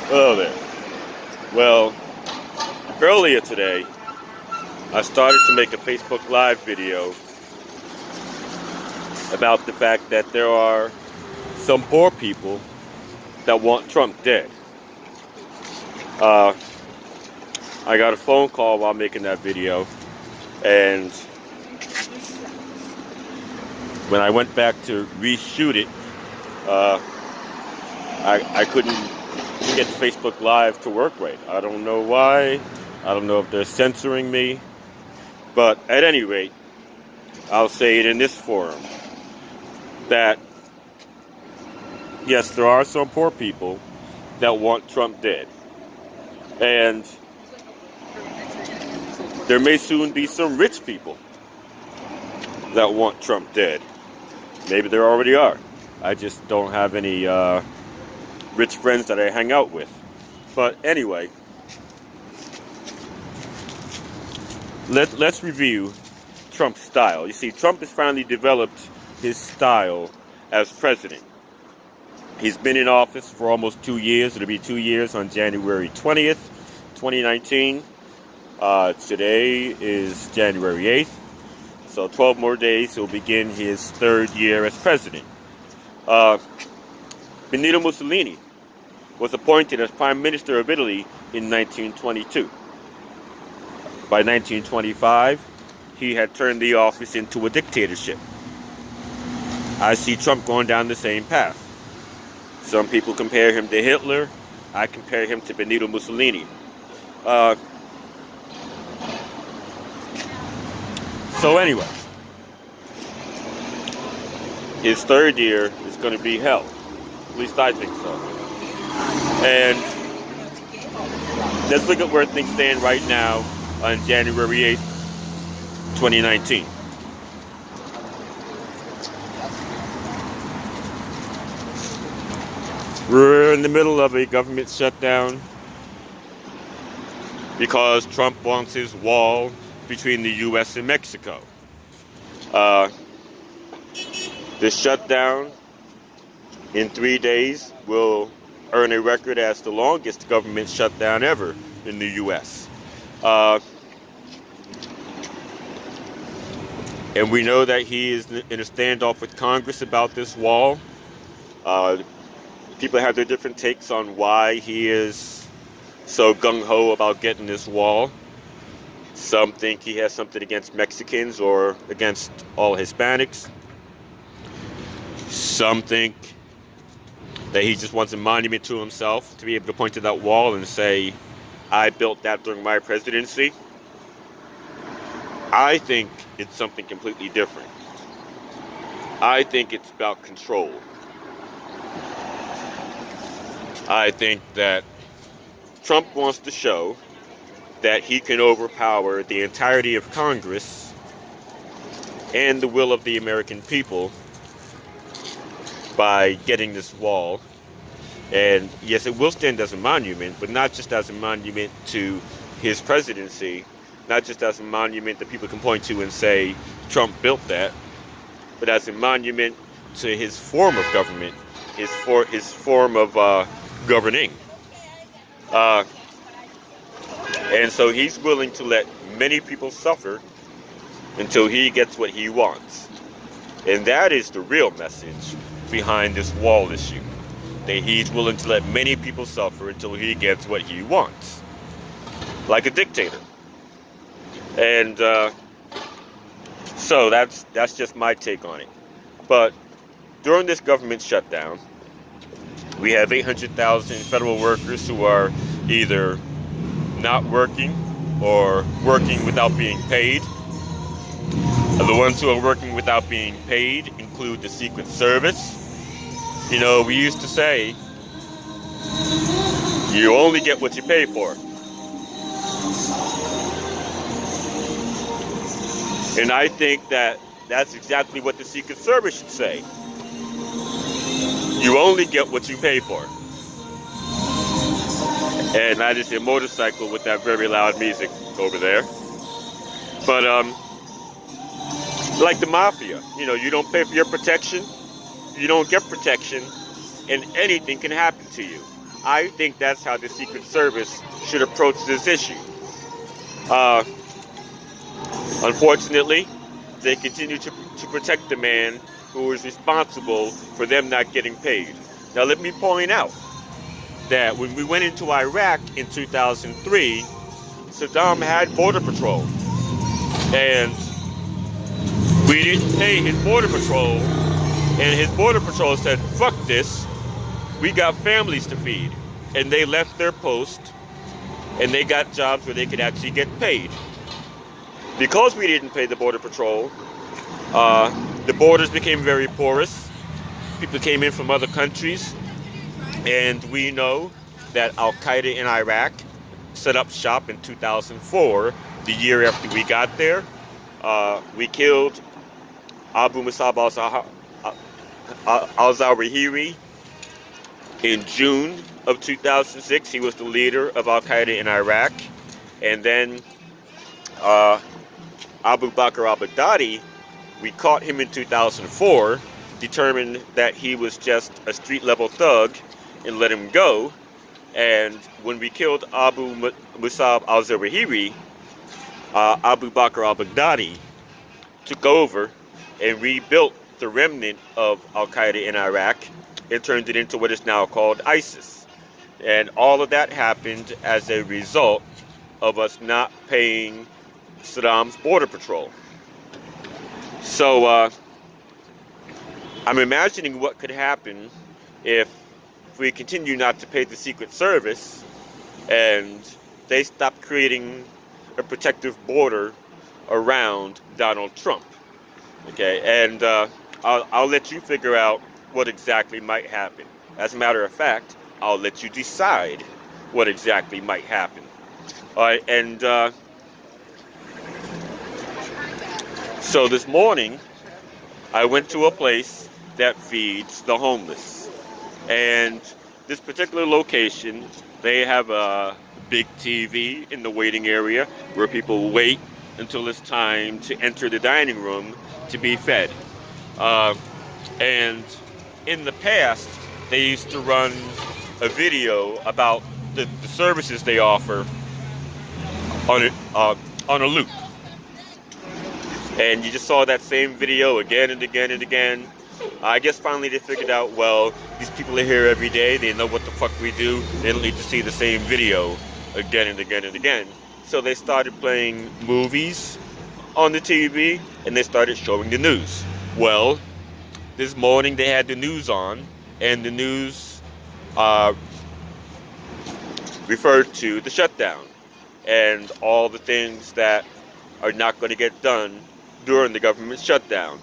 Hello there. Well, earlier today, I started to make a Facebook Live video about the fact that there are some poor people that want Trump dead. I got a phone call while making that video, and when I went back to reshoot it, I couldn't get Facebook Live to work right. I don't know why. I don't know if they're censoring me. But at any rate, I'll say it in this forum that, yes, there are some poor people that want Trump dead. And there may soon be some rich people that want Trump dead. Maybe there already are. I just don't have any rich friends that I hang out with. But anyway, let's review Trump's style. You see, Trump has finally developed his style as president. He's been in office for almost 2 years. It'll be 2 years on January 20th, 2019. Today is January 8th. So 12 more days, he'll begin his third year as president. Benito Mussolini was appointed as Prime Minister of Italy in 1922. By 1925, he had turned the office into a dictatorship. I see Trump going down the same path. Some people compare him to Hitler. I compare him to Benito Mussolini. So anyway, his third year is going to be hell. At least I think so. And let's look at where things stand right now on January 8th, 2019. We're in the middle of a government shutdown because Trump wants his wall between the U.S. and Mexico. This shutdown in 3 days will earn a record as the longest government shutdown ever in the U.S. And we know that he is in a standoff with Congress about this wall. People have their different takes on why he is so gung-ho about getting this wall. Some think he has something against Mexicans or against all Hispanics. Some think that he just wants a monument to himself to be able to point to that wall and say, I built that during my presidency. I think it's something completely different. I think it's about control. I think that Trump wants to show that he can overpower the entirety of Congress and the will of the American people by getting this wall. And yes, it will stand as a monument, but not just as a monument to his presidency, not just as a monument that people can point to and say Trump built that, but as a monument to his form of government, his form of governing. And so he's willing to let many people suffer until he gets what he wants. And that is the real message behind this wall issue. That he's willing to let many people suffer until he gets what he wants. Like a dictator. And so that's just my take on it. But during this government shutdown, we have 800,000 federal workers who are either not working or working without being paid. The ones who are working without being paid include the Secret Service. You know, we used to say, you only get what you pay for. And I think that that's exactly what the Secret Service should say. You only get what you pay for. And I just see a motorcycle with that very loud music over there. But, like the mafia, you know, you don't pay for your protection, you don't get protection, and anything can happen to you. I think that's how the Secret Service should approach this issue. Uh, Unfortunately, they continue to protect the man who is responsible for them not getting paid. Now, let me point out that when we went into Iraq in 2003, Saddam had Border Patrol. And we didn't pay his Border Patrol. And his Border Patrol said, fuck this. We got families to feed. And they left their post. And they got jobs where they could actually get paid. Because we didn't pay the Border Patrol, the borders became very porous. People came in from other countries. And we know that Al-Qaeda in Iraq set up shop in 2004, the year after we got there. We killed Abu Musab al-Zawahiri in June of 2006. He was the leader of Al-Qaeda in Iraq. And then Abu Bakr al-Baghdadi, we caught him in 2004, determined that he was just a street-level thug, and let him go. And when we killed Abu Musab al-Zawahiri, Abu Bakr al-Baghdadi took over and rebuilt the remnant of Al-Qaeda in Iraq and turned it into what is now called ISIS. And all of that happened as a result of us not paying Saddam's Border Patrol. So I'm imagining what could happen if we continue not to pay the Secret Service and they stop creating a protective border around Donald Trump. Okay, and I'll let you figure out what exactly might happen. As a matter of fact, I'll let you decide what exactly might happen. All right, and so this morning, I went to a place that feeds the homeless. And this particular location, they have a big TV in the waiting area where people wait until it's time to enter the dining room to be fed. And in the past, they used to run a video about the services they offer on a loop. And you just saw that same video again and again and again. I guess finally they figured out, well, these people are here every day. They know what the fuck we do. They don't need to see the same video again and again and again. So they started playing movies on the TV, and they started showing the news. Well, this morning they had the news on, and the news referred to the shutdown and all the things that are not going to get done during the government shutdown.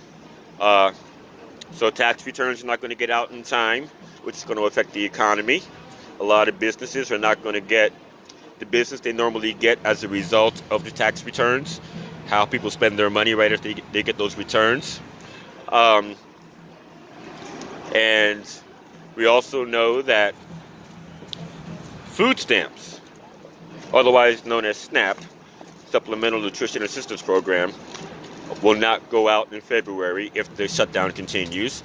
So tax returns are not going to get out in time, which is going to affect the economy. A lot of businesses are not going to get the business they normally get as a result of the tax returns, how people spend their money right after they get those returns. And we also know that food stamps, otherwise known as SNAP, Supplemental Nutrition Assistance Program, will not go out in February if the shutdown continues.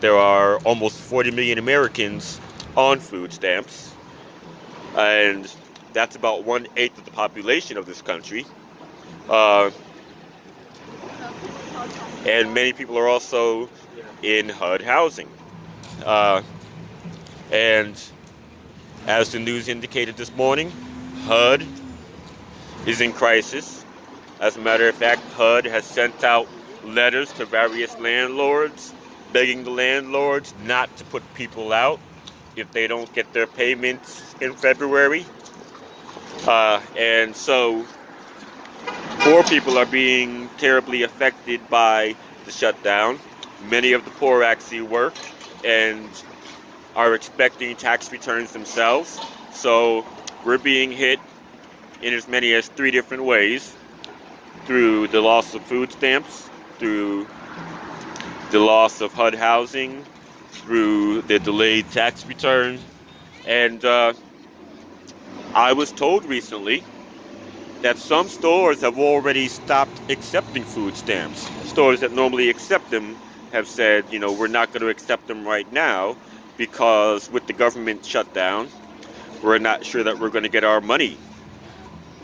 There are almost 40 million Americans on food stamps, and that's about 1/8 of the population of this country. And many people are also in HUD housing. And as the news indicated this morning, HUD is in crisis. As a matter of fact, HUD has sent out letters to various landlords, begging the landlords not to put people out if they don't get their payments in February. And so poor people are being terribly affected by the shutdown. Many of the poor actually work and are expecting tax returns themselves. So we're being hit in as many as 3 different ways: through the loss of food stamps, through the loss of HUD housing, through the delayed tax return. And I was told recently that some stores have already stopped accepting food stamps. Stores that normally accept them have said, we're not going to accept them right now because with the government shutdown, we're not sure that we're going to get our money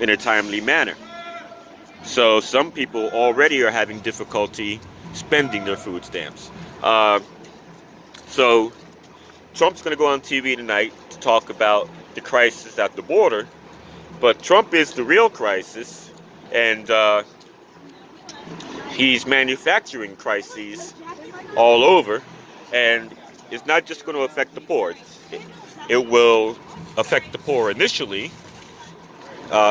in a timely manner. So some people already are having difficulty spending their food stamps. So Trump's going to go on TV tonight to talk about the crisis at the border, but Trump is the real crisis, and he's manufacturing crises all over, and it's not just going to affect the poor. It will affect the poor initially,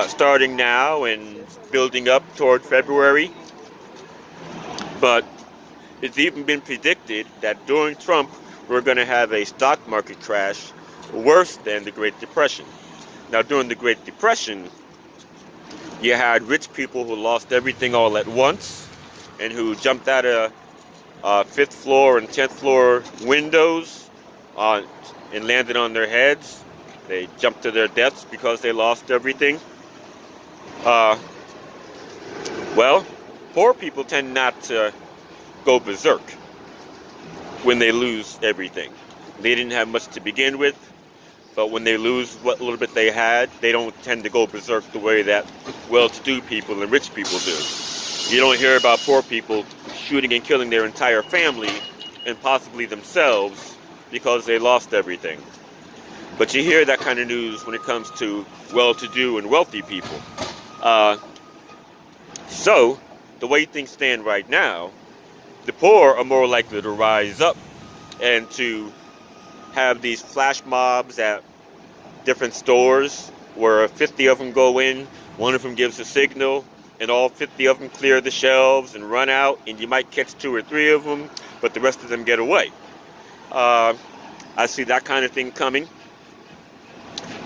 starting now and building up toward February. But it's even been predicted that during Trump, we're going to have a stock market crash worse than the Great Depression. Now, during the Great Depression, you had rich people who lost everything all at once and who jumped out of fifth floor and 10th floor windows and landed on their heads. They jumped to their deaths because they lost everything. Well, poor people tend not to go berserk when they lose everything. They didn't have much to begin with, but when they lose what little bit they had, they don't tend to go berserk the way that well-to-do people and rich people do. You don't hear about poor people shooting and killing their entire family and possibly themselves because they lost everything. But you hear that kind of news when it comes to well-to-do and wealthy people. So, the way things stand right now, the poor are more likely to rise up and to have these flash mobs at different stores where 50 of them go in, one of them gives a signal, and all 50 of them clear the shelves and run out, and you might catch 2 or 3 of them, but the rest of them get away. I see that kind of thing coming.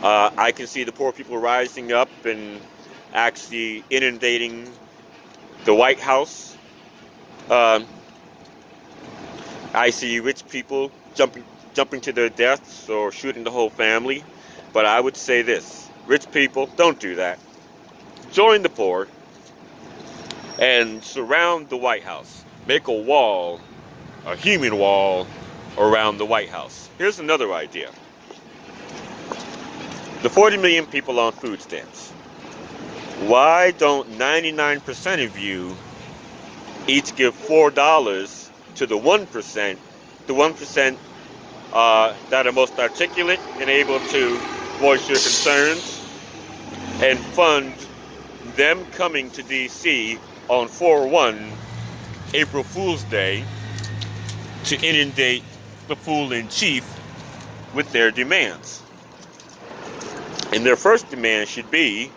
I can see the poor people rising up and actually inundating the White House. I see rich people jumping to their deaths or shooting the whole family. But I would say this: rich people, don't do that. Join the poor and surround the White House. Make a wall, a human wall, around the White House. Here's another idea. The 40 million people on food stamps. Why don't 99% of you each give $4 to the 1%, that are most articulate and able to voice your concerns, and fund them coming to D.C. on 4/1, April Fool's Day, to inundate the fool-in-chief with their demands. And their first demand should be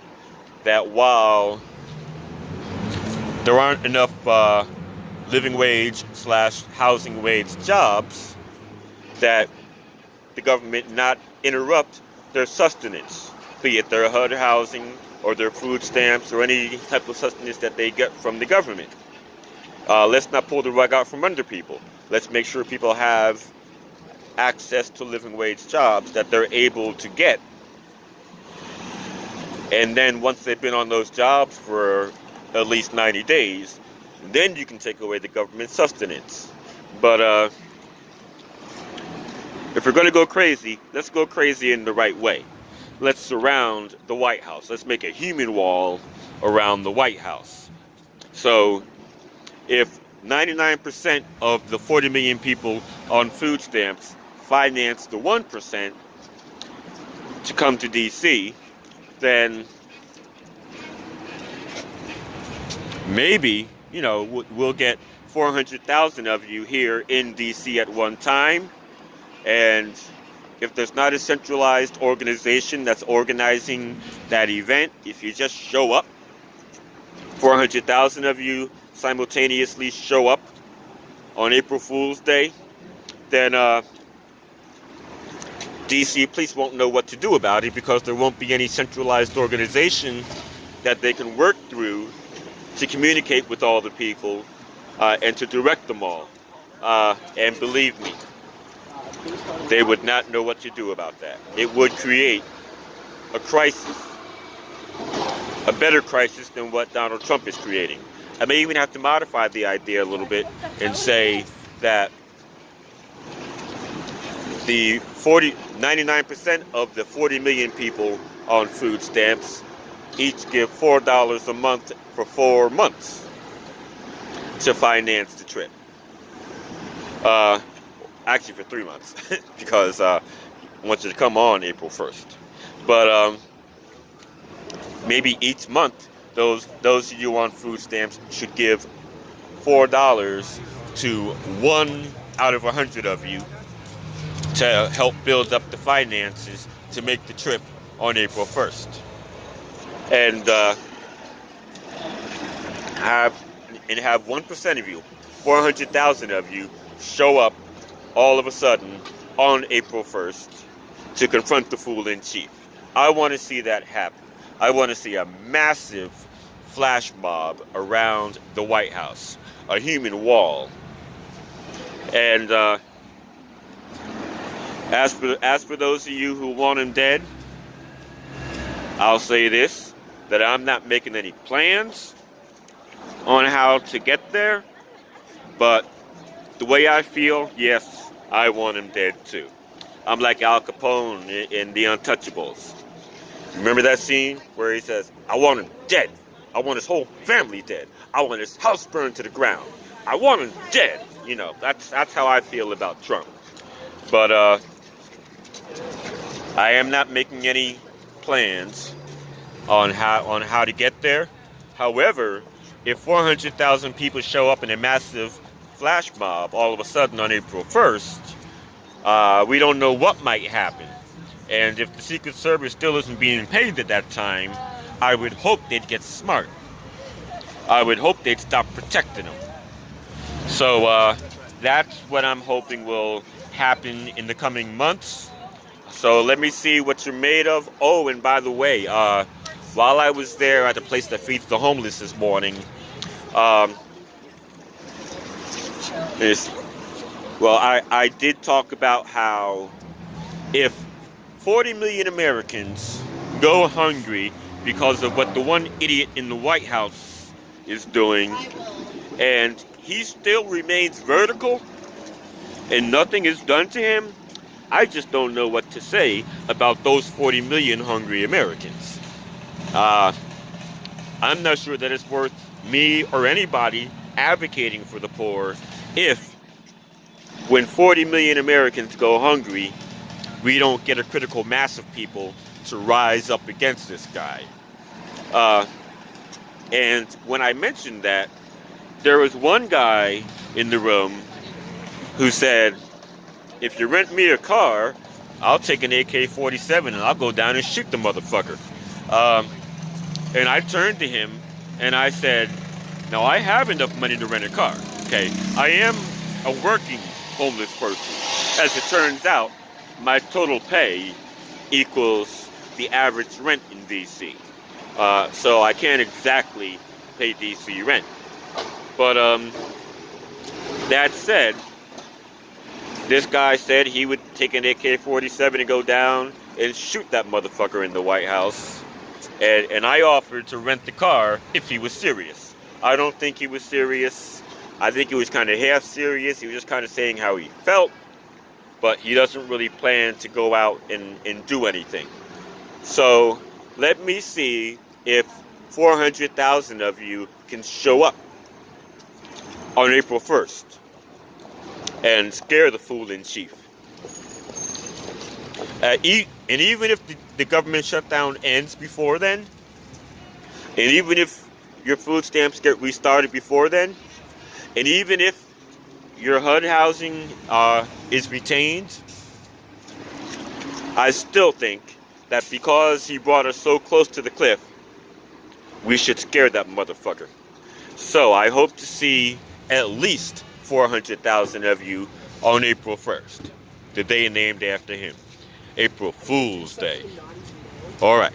that while there aren't enough living wage / housing wage jobs, that the government not interrupt their sustenance, be it their HUD housing or their food stamps or any type of sustenance that they get from the government. Let's not pull the rug out from under people. Let's make sure people have access to living wage jobs that they're able to get. And then once they've been on those jobs for at least 90 days, then you can take away the government sustenance. But if we're going to go crazy, let's go crazy in the right way. Let's surround the White House. Let's make a human wall around the White House. So if 99% of the 40 million people on food stamps finance the 1% to come to D.C., then maybe, we'll get 400,000 of you here in D.C. at one time. And if there's not a centralized organization that's organizing that event, if you just show up, 400,000 of you simultaneously show up on April Fool's Day, then D.C. police won't know what to do about it, because there won't be any centralized organization that they can work through to communicate with all the people and to direct them all. And believe me, they would not know what to do about that. It would create a crisis, a better crisis than what Donald Trump is creating. I may even have to modify the idea a little bit and say that the 99% of the 40 million people on food stamps each give $4 a month for 4 months to finance the trip. Actually for 3 months because I want you to come on April 1st. But maybe each month those of you on food stamps should give $4 to 1 out of 100 of you to help build up the finances to make the trip on April 1st. And have 1% of you, 400,000 of you, show up all of a sudden on April 1st to confront the fool in chief. I want to see that happen. I want to see a massive flash mob around the White House, a human wall. And as for those of you who want him dead, I'll say this, that I'm not making any plans on how to get there, but the way I feel, yes, I want him dead too. I'm like Al Capone in The Untouchables. Remember that scene where he says, I want him dead. I want his whole family dead. I want his house burned to the ground. I want him dead. You know, that's how I feel about Trump. But I am not making any plans on how to get there. However, if 400,000 people show up in a massive flash mob all of a sudden on April 1st, we don't know what might happen. And if the Secret Service still isn't being paid at that time, I would hope they'd get smart. I would hope they'd stop protecting them. So that's what I'm hoping will happen in the coming months. So let me see what you're made of. Oh, and by the way, while I was there at the place that feeds the homeless this morning, I did talk about how if 40 million Americans go hungry because of what the one idiot in the White House is doing, and he still remains vertical and nothing is done to him, I just don't know what to say about those 40 million hungry Americans. I'm not sure that it's worth me or anybody advocating for the poor if, when 40 million Americans go hungry, we don't get a critical mass of people to rise up against this guy. And when I mentioned that, there was one guy in the room who said, if you rent me a car, I'll take an AK-47 and I'll go down and shoot the motherfucker. And I turned to him and I said, now I have enough money to rent a car. Okay, I am a working homeless person. As it turns out, my total pay equals the average rent in DC. So I can't exactly pay DC rent. But that said, this guy said he would take an AK-47 and go down and shoot that motherfucker in the White House. And I offered to rent the car if he was serious. I don't think he was serious. I think he was kind of half serious. He was just kind of saying how he felt. But he doesn't really plan to go out and do anything. So let me see if 400,000 of you can show up on April 1st and scare the fool in chief. And even if the government shutdown ends before then, and even if your food stamps get restarted before then, and even if your HUD housing is retained, I still think that because he brought us so close to the cliff, we should scare that motherfucker. So I hope to see at least 400,000 of you on April 1st, the day named after him. April Fool's Day. All right.